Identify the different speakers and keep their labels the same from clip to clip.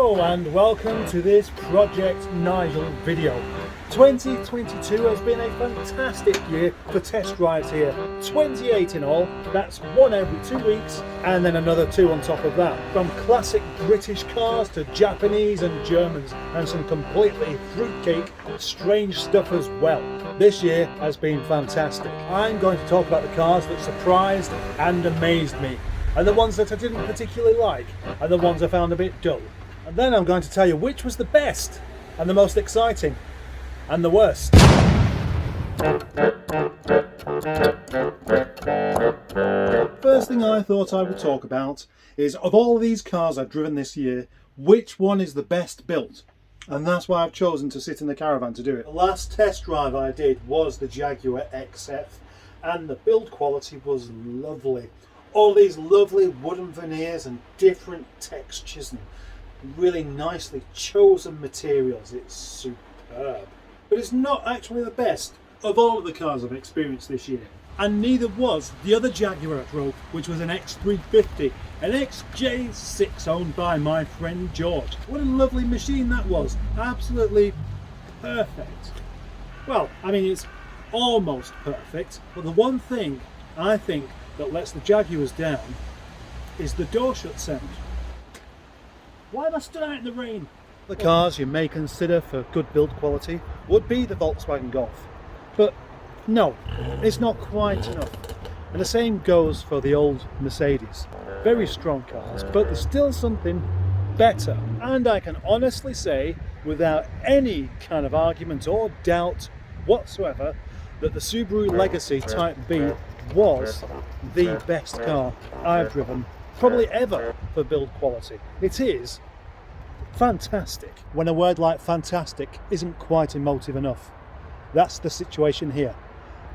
Speaker 1: Hello and welcome to this Project Nigel video. 2022 has been a fantastic year for test drives here. 28 in all, that's one every 2 weeks and then another 2 on top of that. From classic British cars to Japanese and Germans and some completely fruitcake strange stuff as well. This year has been fantastic. I'm going to talk about the cars that surprised and amazed me, and the ones that I didn't particularly like, and the ones I found a bit dull. And then I'm going to tell you which was the best, and the most exciting, and the worst. First thing I thought I would talk about is, of all these cars I've driven this year, which one is the best built? And that's why I've chosen to sit in the caravan to do it. The last test drive I did was the Jaguar XF, and the build quality was lovely. All these lovely wooden veneers and different textures and really nicely chosen materials. It's superb. But it's not actually the best of all of the cars I've experienced this year. And neither was the other Jaguar I drove, which was an X350, an XJ6 owned by my friend George. What a lovely machine that was. Absolutely perfect. Well, I mean, it's almost perfect, but the one thing I think that lets the Jaguars down is the door shut sound. Why have I stood out in the rain? The cars you may consider for good build quality would be the Volkswagen Golf, but no, it's not quite enough. And the same goes for the old Mercedes. Very strong cars, but there's still something better. And I can honestly say, without any kind of argument or doubt whatsoever, that the Subaru Legacy Type B was the best car I've driven probably ever for build quality. It is fantastic. When a word like fantastic isn't quite emotive enough, that's the situation here.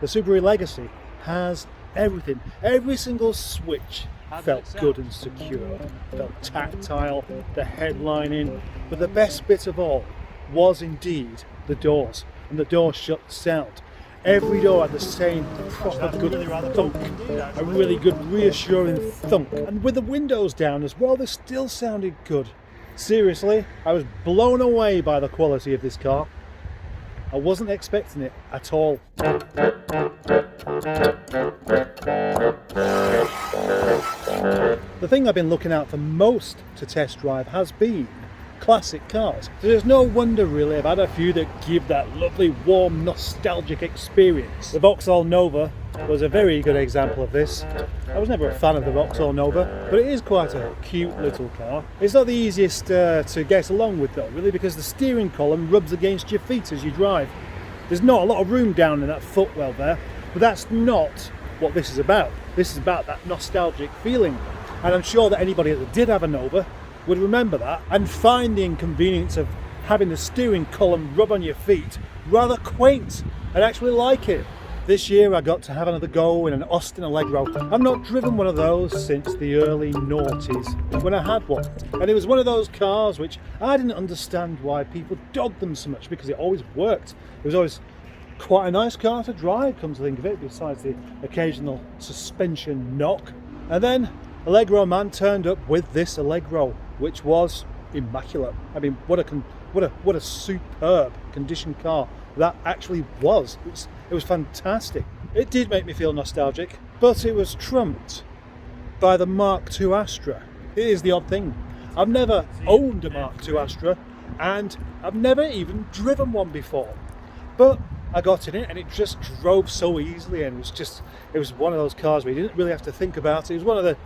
Speaker 1: The Subaru Legacy has everything. Every single switch felt good and secure, felt tactile, the headlining, but the best bit of all was indeed the doors and the door shut sound. Every door had the same proper good thunk, a really good reassuring thunk. And with the windows down as well, they still sounded good. Seriously, I was blown away by the quality of this car. I wasn't expecting it at all. The thing I've been looking out for most to test drive has been classic cars. So there's no wonder really I've had a few that give that lovely warm nostalgic experience. The Vauxhall Nova was a very good example of this. I was never a fan of the Vauxhall Nova, but it is quite a cute little car. It's not the easiest to get along with though, really, because the steering column rubs against your feet as you drive. There's not a lot of room down in that footwell there, but that's not what this is about. This is about that nostalgic feeling, and I'm sure that anybody that did have a Nova would remember that and find the inconvenience of having the steering column rub on your feet rather quaint and actually like it. This year I got to have another go in an Austin Allegro. I've not driven one of those since the early noughties when I had one, and it was one of those cars which I didn't understand why people dogged them so much, because it always worked. It was always quite a nice car to drive, come to think of it, besides the occasional suspension knock. And then Allegro man turned up with this Allegro, which was immaculate. I mean, what a superb condition car that actually was. It was fantastic. It did make me feel nostalgic, but it was trumped by the Mk.2 Astra. It is the odd thing. I've never owned a Mk.2 Astra, and I've never even driven one before. But I got in it and it just drove so easily, and it was one of those cars where you didn't really have to think about it. It was one of the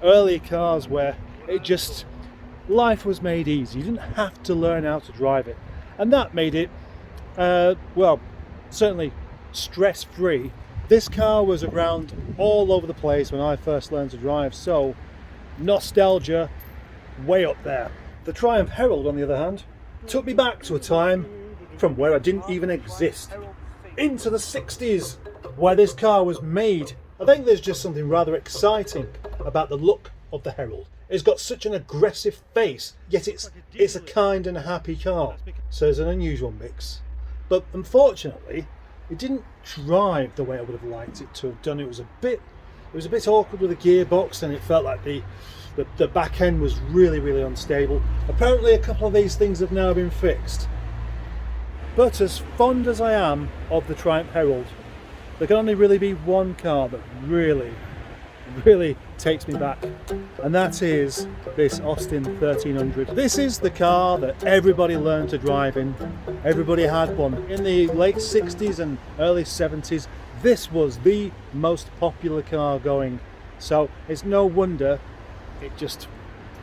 Speaker 1: early cars where life was made easy. You didn't have to learn how to drive it, and that made it well, certainly stress-free. This car was around all over the place when I first learned to drive, so nostalgia way up there. The Triumph Herald, on the other hand, took me back to a time from where I didn't even exist, into the 60s, where this car was made. I think there's just something rather exciting about the look of the Herald. It's got such an aggressive face, yet it's a kind and a happy car. So it's an unusual mix. But unfortunately, it didn't drive the way I would have liked it to have done. It was a bit awkward with the gearbox, and it felt like the The back end was really, really unstable. Apparently a couple of these things have now been fixed. But as fond as I am of the Triumph Herald, there can only really be one car that really takes me back, and that is this Austin 1300. This is the car that everybody learned to drive in. Everybody had one. In the late 60s and early 70s, this was the most popular car going. So it's no wonder it just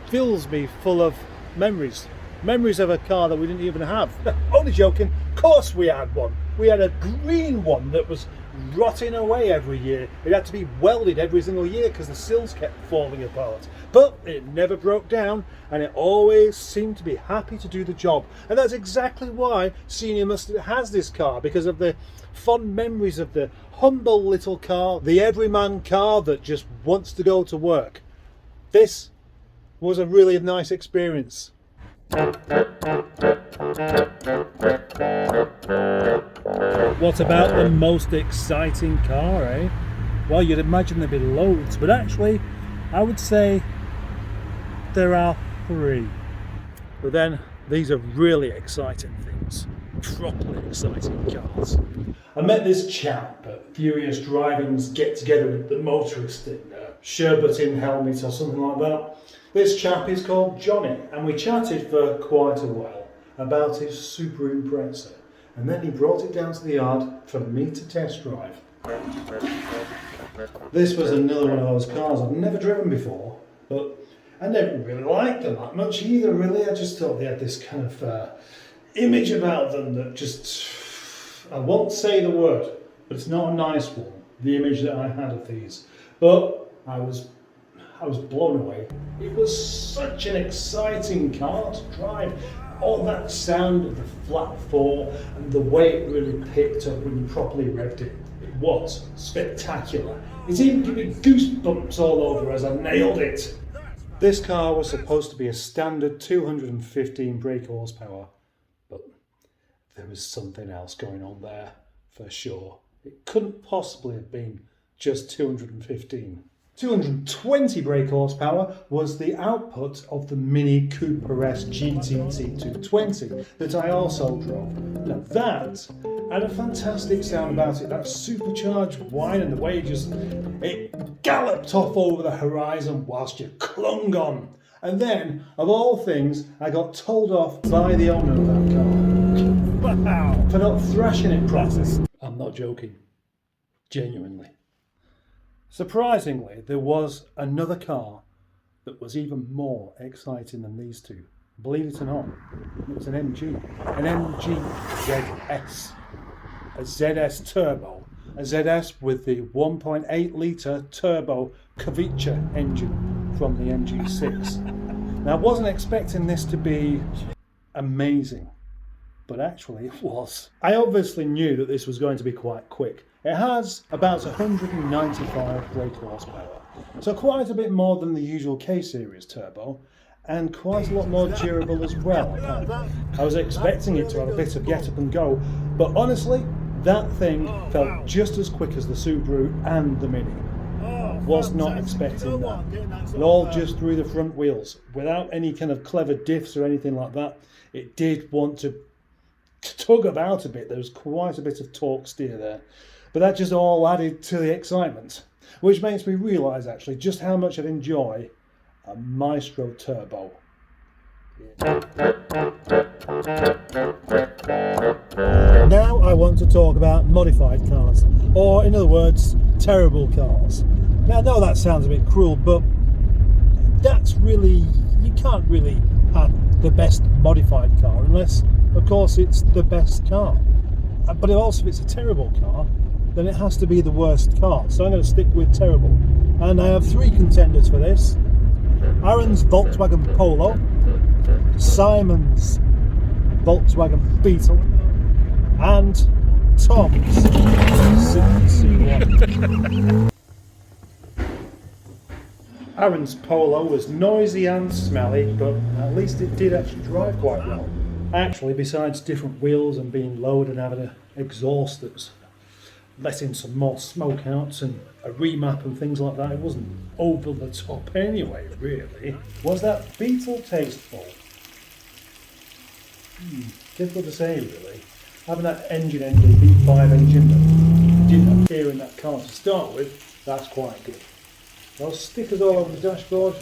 Speaker 1: fills me full of memories. Memories of a car that we didn't even have. Only joking, of course we had one. We had a green one that was rotting away every year. It had to be welded every single year because the sills kept falling apart. But it never broke down, and it always seemed to be happy to do the job. And that's exactly why Senior Mustard has this car, because of the fond memories of the humble little car, the everyman car that just wants to go to work. This was a really nice experience. What about the most exciting car, eh? Well, you'd imagine there'd be loads, but actually I would say there are three. But then these are really exciting things, properly exciting cars. I met this chap at Furious Driving's get together at the Motorist in Sherburton-Helmet or something like that. This chap is called Jonny, and we chatted for quite a while about his Subaru Impreza, and then he brought it down to the yard for me to test drive. This was another one of those cars I've never driven before, but I never really liked them that much either, really. I just thought they had this kind of image about them that just, I won't say the word, but it's not a nice one, the image that I had of these. But I was blown away. It was such an exciting car to drive. All that sound of the flat four and the way it really picked up when you properly revved it. It was spectacular. It even gave me goosebumps all over as I nailed it. This car was supposed to be a standard 215 brake horsepower, but there was something else going on there for sure. It couldn't possibly have been just 215. 220 brake horsepower was the output of the Mini Cooper S GT 220 that I also drove. Now that had a fantastic sound about it, that supercharged whine and the way it galloped off over the horizon whilst you clung on. And then, of all things, I got told off by the owner of that car. Wow! For not thrashing it properly. I'm not joking. Genuinely. Surprisingly, there was another car that was even more exciting than these two. Believe it or not, it was an MG ZS, a ZS Turbo, a ZS with the 1.8 litre turbo Kavicha engine from the MG6. Now, I wasn't expecting this to be amazing, but actually it was. I obviously knew that this was going to be quite quick. It has about 195 brake horsepower, so quite a bit more than the usual K-Series turbo, and quite a lot more durable as well. I was expecting it to have a bit of get up and go, but honestly, that thing felt just as quick as the Subaru and the Mini. Was not expecting that. And all just through the front wheels, without any kind of clever diffs or anything like that. It did want to tug about a bit. There was quite a bit of torque steer there. But that just all added to the excitement, which makes me realise actually just how much I'd enjoy a Maestro Turbo. Now I want to talk about modified cars, or in other words, terrible cars. Now I know that sounds a bit cruel, but that's really, you can't really have the best modified car unless, of course, it's the best car. But also if it's a terrible car, then it has to be the worst car. So I'm going to stick with terrible. And I have three contenders for this. Aaron's Volkswagen Polo, Simon's Volkswagen Beetle, and Tom's Citroën C1. Aaron's Polo was noisy and smelly, but at least it did actually drive quite well. Actually, besides different wheels and being lowered and having an exhaust that was letting some more smoke out and a remap and things like that. It wasn't over the top anyway, really. Was that Beetle tasteful? Difficult to say, really. Having that engine V5 engine that didn't appear in that car to start with, that's quite good. Those stickers all over the dashboard,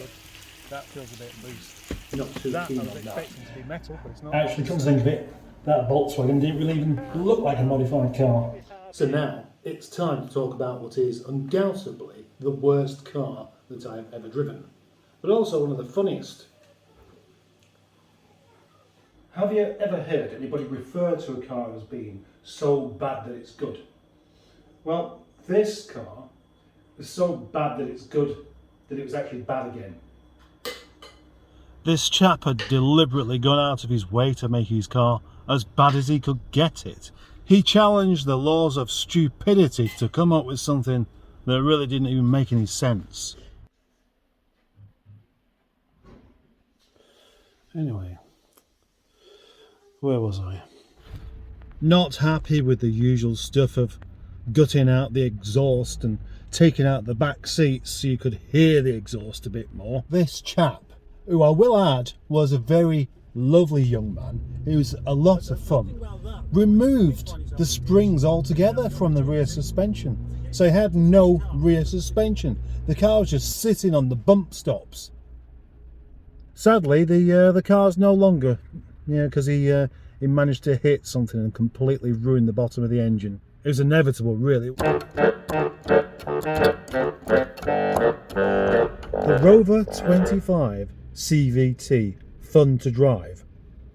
Speaker 1: that feels a bit loose. Not too keen on that. I was expecting to be metal, but it's not. Actually, come to think of it, that Volkswagen didn't really even look like a modified car. So now, it's time to talk about what is undoubtedly the worst car that I have ever driven, but also one of the funniest. Have you ever heard anybody refer to a car as being so bad that it's good? Well, this car was so bad that it's good that it was actually bad again. This chap had deliberately gone out of his way to make his car as bad as he could get it. He challenged the laws of stupidity to come up with something that really didn't even make any sense. Anyway, where was I? Not happy with the usual stuff of gutting out the exhaust and taking out the back seats so you could hear the exhaust a bit more. This chap, who I will add was a very lovely young man, he was a lot of fun, removed the springs altogether from the rear suspension. So he had no rear suspension. The car was just sitting on the bump stops. Sadly, the car's no longer, because he managed to hit something and completely ruin the bottom of the engine. It was inevitable, really. The Rover 25 CVT, fun to drive.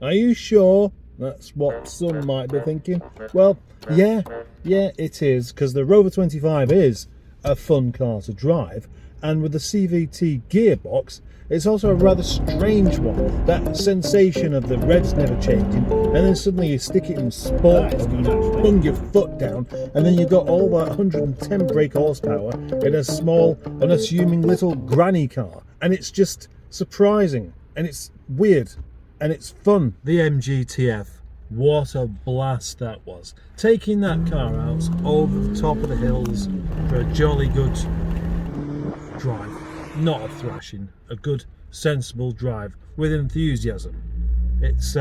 Speaker 1: Are you sure? That's what some might be thinking. Well, yeah, it is, because the Rover 25 is a fun car to drive, and with the CVT gearbox, it's also a rather strange one. That sensation of the revs never changing, and then suddenly you stick it in sport and you bung your foot down, and then you've got all that 110 brake horsepower in a small, unassuming little granny car. And it's just surprising, and it's weird, and it's fun. The MGTF, what a blast that was. Taking that car out over the top of the hills for a jolly good drive. Not a thrashing, a good, sensible drive with enthusiasm. It's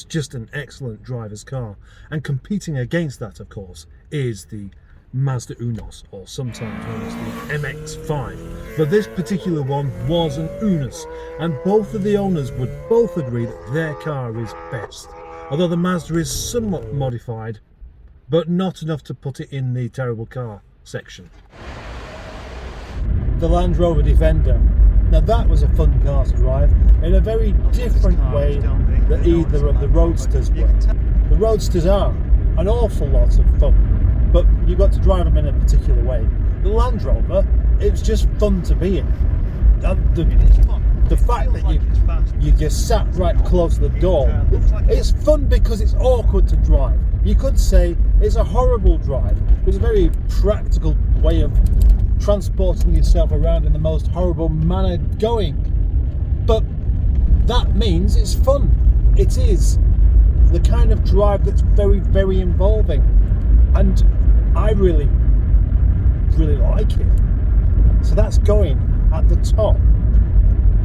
Speaker 1: just an excellent driver's car. And competing against that, of course, is the Mazda Eunos, or sometimes known as the MX-5. But this particular one was an Eunos, and both of the owners would both agree that their car is best. Although the Mazda is somewhat modified, but not enough to put it in the terrible car section. The Land Rover Defender. Now that was a fun car to drive in a very different way that either of the Roadsters were. The Roadsters are an awful lot of fun, but you've got to drive them in a particular way. The Land Rover, it was just fun to be in. The fact that you just sat right close to the door, it's fun because it's awkward to drive. You could say it's a horrible drive. It's a very practical way of transporting yourself around in the most horrible manner going, but that means it's fun. It is the kind of drive that's very, very involving, and I really like it. So that's going at the top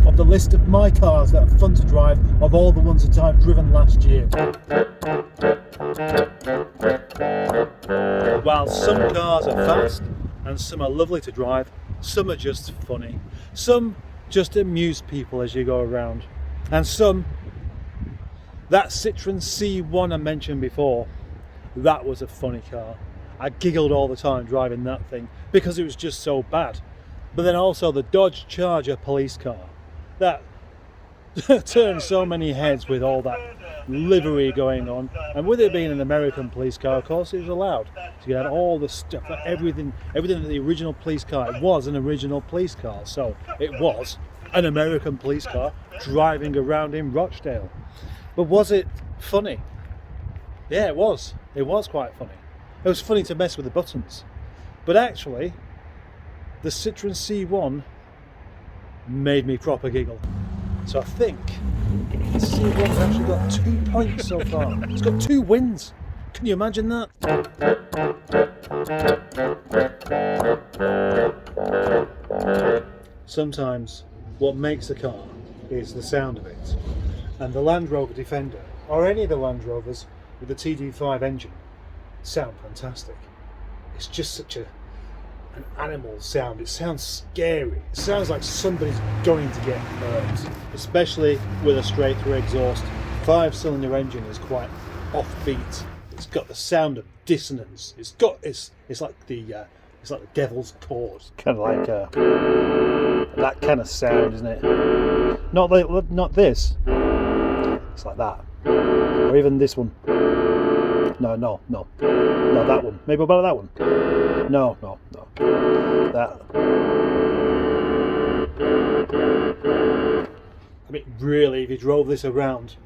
Speaker 1: of the list of my cars that are fun to drive of all the ones that I've driven last year. While some cars are fast and some are lovely to drive, some are just funny, some just amuse people as you go around, and some, that Citroën C1 I mentioned before, that was a funny car. I giggled all the time driving that thing because it was just so bad. But then also the Dodge Charger police car, that turned so many heads with all that livery going on, and with it being an American police car, of course, it was allowed. So you had all the stuff, everything that the original police car, it was an original police car, so it was an American police car driving around in Rochdale. But was it funny? Yeah, it was. It was quite funny. It was funny to mess with the buttons, but actually the Citroën C1 made me proper giggle. So I think the C1's actually got 2 points so far. It's got 2 wins. Can you imagine that? Sometimes what makes a car is the sound of it. And the Land Rover Defender, or any of the Land Rovers with the TD5 engine, sound fantastic. It's just such an animal sound. It sounds scary. It sounds like somebody's going to get hurt, especially with a straight through exhaust. 5-cylinder engine is quite offbeat. It's got the sound of dissonance. It's like the devil's chord. Kind of like that kind of sound, isn't it? Not this. It's like that, or even this one. No, that one. Maybe about that one. No. That. I mean, really, if you drove this around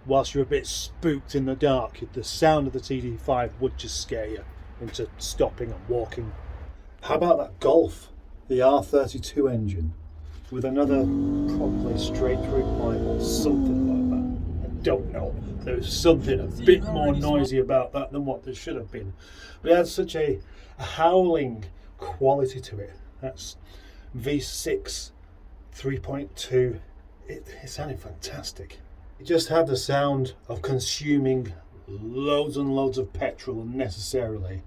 Speaker 1: whilst you're a bit spooked in the dark, the sound of the TD5 would just scare you into stopping and walking. How about that Golf, the R32 engine, with another probably straight through pipe or something like that? I don't know. There's something a bit more noisy about that than what there should have been. But it had such a howling quality to it. That's V6 3.2. It sounded fantastic. It just had the sound of consuming loads and loads of petrol unnecessarily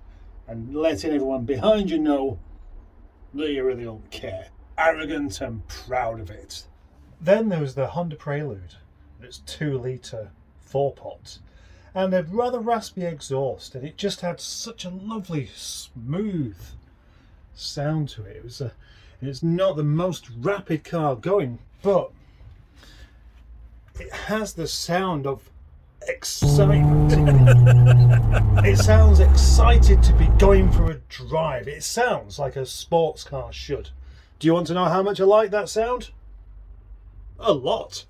Speaker 1: and letting everyone behind you know that you really don't care. Arrogant and proud of it. Then there was the Honda Prelude. It's 2-litre 4-pot and a rather raspy exhaust, and it just had such a lovely smooth sound to it. It's not the most rapid car going, but it has the sound of excitement. It sounds excited to be going for a drive. It sounds like a sports car should. Do you want to know how much I like that sound? A lot.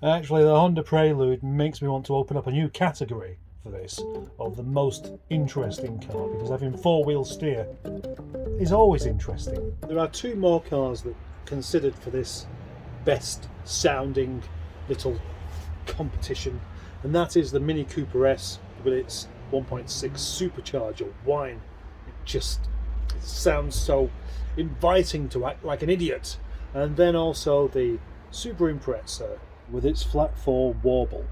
Speaker 1: Actually, the Honda Prelude makes me want to open up a new category for this, of the most interesting car, because having 4-wheel steer is always interesting. There are 2 more cars that are considered for this best sounding little competition, and that is the Mini Cooper S with its 1.6 supercharger whine. It sounds so inviting to act like an idiot. And then also the Subaru Impreza with its flat 4 warble.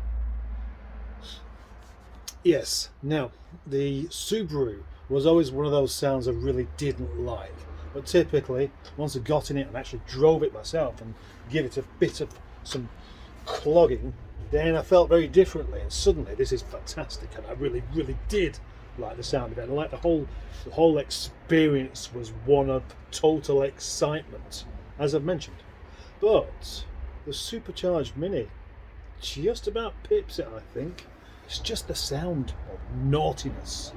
Speaker 1: Yes, now the Subaru was always one of those sounds I really didn't like, but typically once I got in it and actually drove it myself and give it a bit of some clogging, then I felt very differently, and suddenly this is fantastic, and I really did like the sound of it. I like the whole experience was one of total excitement, as I've mentioned. But the supercharged Mini just about pips it, I think. It's just the sound of naughtiness,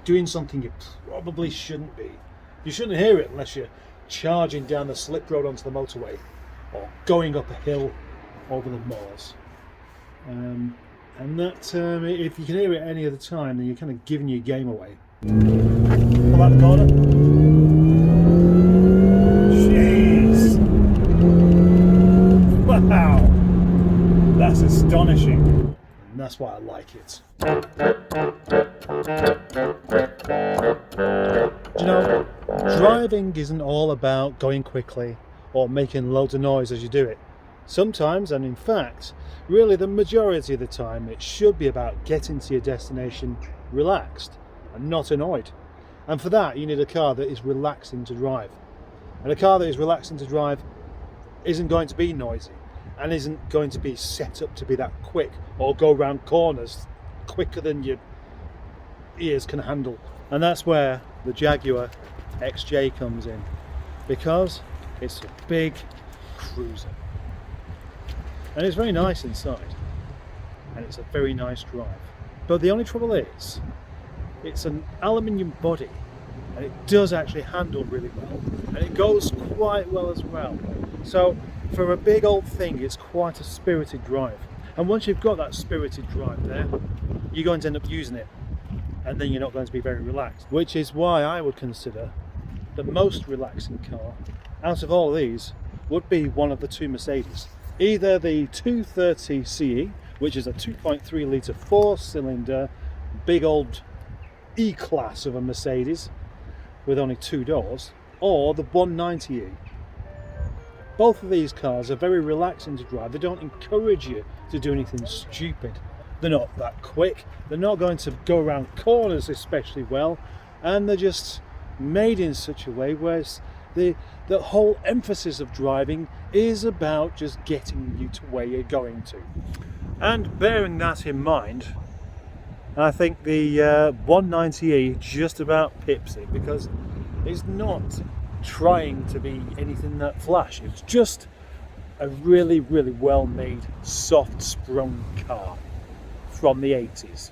Speaker 1: doing something you probably shouldn't be. You shouldn't hear it unless you're charging down the slip road onto the motorway or going up a hill over the moors. And that, if you can hear it any other time, then you're kind of giving your game away. Come out the corner. Jeez! Wow! That's astonishing. And that's why I like it. Do you know, driving isn't all about going quickly or making loads of noise as you do it. Sometimes, and in fact, really the majority of the time, it should be about getting to your destination relaxed and not annoyed. And for that, you need a car that is relaxing to drive. And a car that is relaxing to drive isn't going to be noisy and isn't going to be set up to be that quick or go round corners quicker than your ears can handle. And that's where the Jaguar XJ comes in, because it's a big cruiser. And it's very nice inside, and it's a very nice drive. But the only trouble is, it's an aluminium body, and it does actually handle really well, and it goes quite well as well. So for a big old thing, it's quite a spirited drive. And once you've got that spirited drive there, you're going to end up using it, and then you're not going to be very relaxed. Which is why I would consider the most relaxing car out of all of these would be one of the 2 Mercedes. Either the 230 CE, which is a 2.3 litre 4-cylinder big old E-Class of a Mercedes with only 2 doors, or the 190e. Both of these cars are very relaxing to drive. They don't encourage you to do anything stupid. They're not that quick, they're not going to go around corners especially well, and they're just made in such a way where the whole emphasis of driving is about just getting you to where you're going to. And bearing that in mind, I think the 190e just about pips it, because it's not trying to be anything that flash. It's just a really, really well made, soft sprung car from the 80s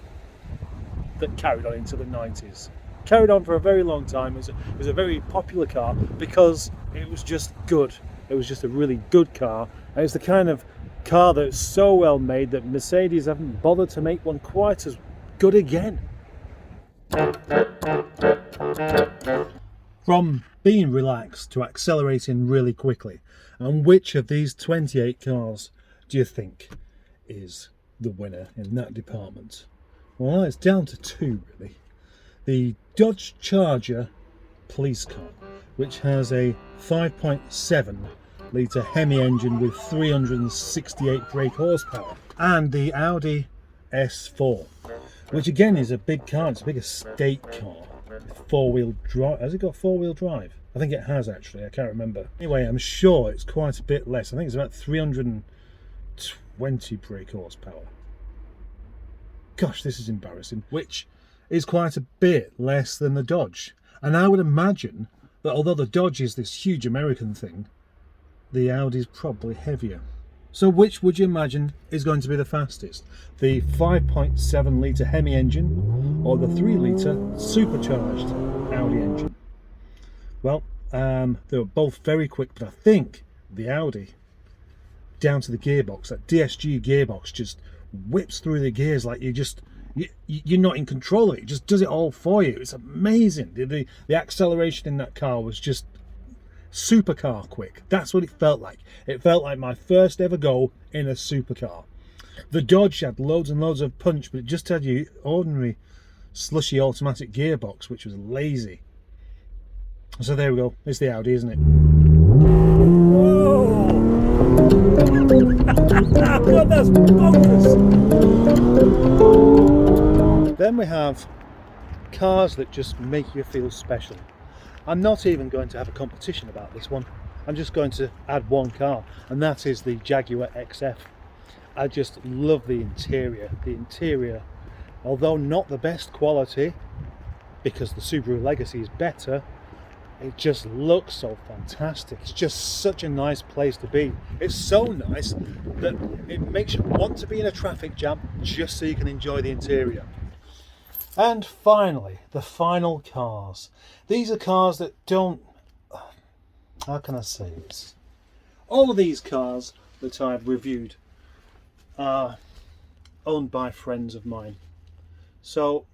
Speaker 1: that carried on into the 90s. Carried on for a very long time. It was a very popular car because it was just good. It was just a really good car, and it's the kind of car that's so well made that Mercedes haven't bothered to make one quite as good again. From being relaxed to accelerating really quickly, and which of these 28 cars do you think is the winner in that department? Well, it's down to 2 really. The Dodge Charger police car, which has a 5.7 litre Hemi engine with 368 brake horsepower, and the Audi S4, which again is a big car. It's a big estate car with 4-wheel drive. Has it got 4-wheel drive? I think it has actually, I can't remember. Anyway, I'm sure it's quite a bit less. I think it's about 320 brake horsepower. Gosh, this is embarrassing. Which is quite a bit less than the Dodge. And I would imagine that although the Dodge is this huge American thing, the Audi is probably heavier. So which would you imagine is going to be the fastest? The 5.7 litre Hemi engine or the 3 litre supercharged Audi engine? Well, they were both very quick, but I think the Audi, down to the gearbox, that DSG gearbox just whips through the gears like you're not in control of it. It just does it all for you. It's amazing. The acceleration in that car was just supercar quick. That's what it felt like. It felt like my first ever go in a supercar. The Dodge had loads and loads of punch, but it just had your ordinary slushy automatic gearbox, which was lazy. So there we go. It's the Audi, isn't it? Whoa! God, that's bonkers! Then we have cars that just make you feel special. I'm not even going to have a competition about this one. I'm just going to add one car, and that is the Jaguar XF. I just love the interior. The interior, although not the best quality, because the Subaru Legacy is better, it just looks so fantastic. It's just such a nice place to be. It's so nice that it makes you want to be in a traffic jam just so you can enjoy the interior. And finally, the final cars. These are cars that don't... How can I say this? All of these cars that I've reviewed are owned by friends of mine. So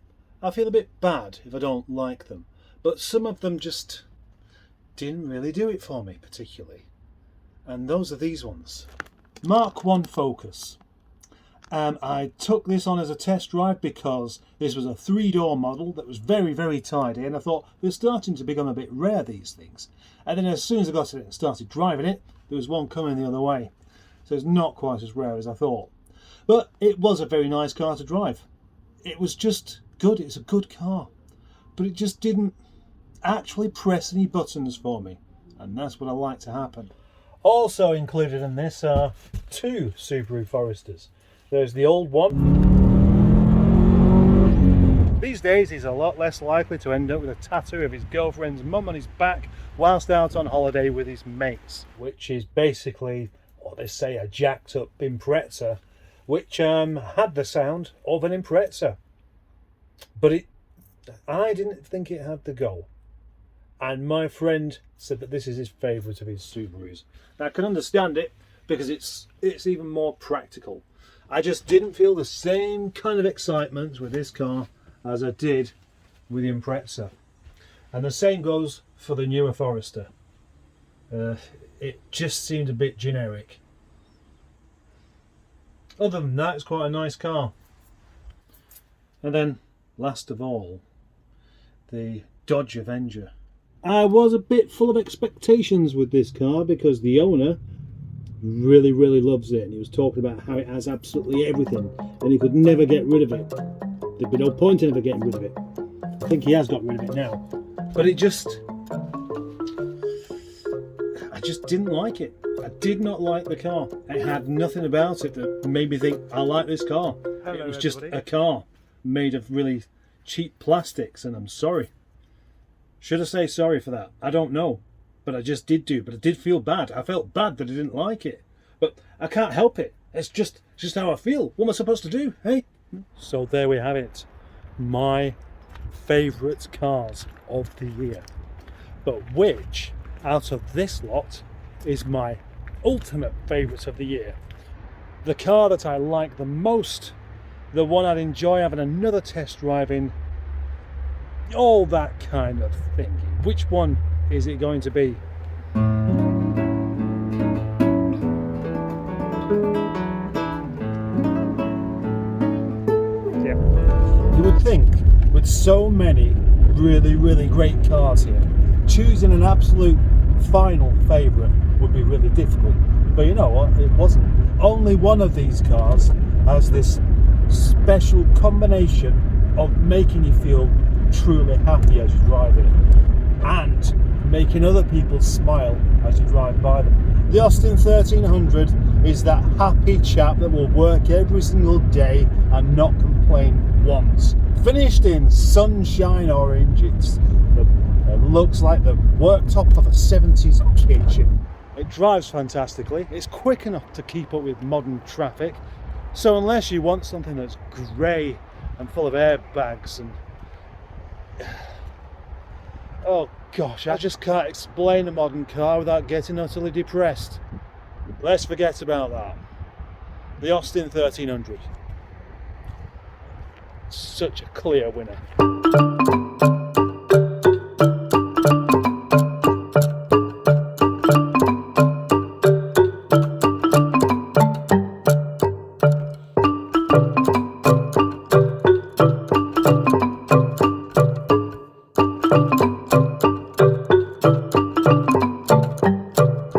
Speaker 1: I feel a bit bad if I don't like them. But some of them just didn't really do it for me particularly. And those are these ones. Mk.1 Focus. I took this on as a test drive because this was a 3-door model that was very, very tidy, and I thought they're starting to become a bit rare, these things. And then as soon as I got it and started driving it, there was one coming the other way. So it's not quite as rare as I thought. But it was a very nice car to drive. It was just good. It's a good car. But it just didn't actually press any buttons for me. And that's what I like to happen. Also included in this are 2 Subaru Foresters. There's the old one. These days he's a lot less likely to end up with a tattoo of his girlfriend's mum on his back whilst out on holiday with his mates, which is basically what they say, a jacked up Impreza, which had the sound of an Impreza, but I didn't think it had the go. And my friend said that this is his favourite of his Subarus. Now I can understand it because it's even more practical. I just didn't feel the same kind of excitement with this car as I did with the Impreza. And the same goes for the newer Forester. It just seemed a bit generic. Other than that, it's quite a nice car. And then last of all, the Dodge Avenger. I was a bit full of expectations with this car because the owner really loves it, and he was talking about how it has absolutely everything and he could never get rid of it. There'd be no point in ever getting rid of it. I think he has got rid of it now, but I just didn't like it. I did not like the car. It had nothing about it that made me think I like this car.
Speaker 2: Hello,
Speaker 1: it was just
Speaker 2: everybody.
Speaker 1: a car made of really cheap plastics, and I'm sorry. Should I say sorry for that? I don't know, but I just did do. But I did feel bad. I felt bad that I didn't like it, but I can't help it. It's just how I feel. What am I supposed to do, hey? So there we have it. My favourite cars of the year. But which out of this lot is my ultimate favourite of the year? The car that I like the most, the one I'd enjoy having another test drive in, all that kind of thing. Which one is it going to be? Yeah. You would think with so many really great cars here, choosing an absolute final favourite would be really difficult. But you know what? It wasn't. Only one of these cars has this special combination of making you feel truly happy as you drive it and making other people smile as you drive by them. The Austin 1300 is that happy chap that will work every single day and not complain once. Finished in sunshine orange, it looks like the worktop of a 70s kitchen. It drives fantastically, it's quick enough to keep up with modern traffic, so unless you want something that's grey and full of airbags and oh gosh, I just can't explain a modern car without getting utterly depressed. Let's forget about that. The Austin 1300. Such a clear winner.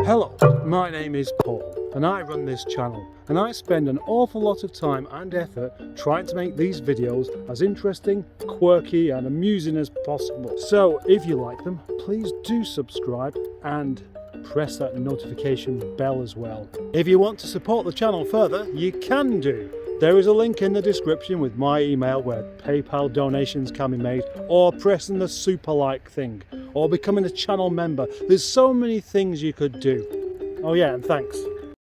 Speaker 1: Hello, my name is Paul and I run this channel, and I spend an awful lot of time and effort trying to make these videos as interesting, quirky and amusing as possible. So if you like them, please do subscribe and press that notification bell as well. If you want to support the channel further, you can do. There is a link in the description with my email where PayPal donations can be made, or pressing the super like thing, or becoming a channel member. There's so many things you could do. Oh yeah, and thanks.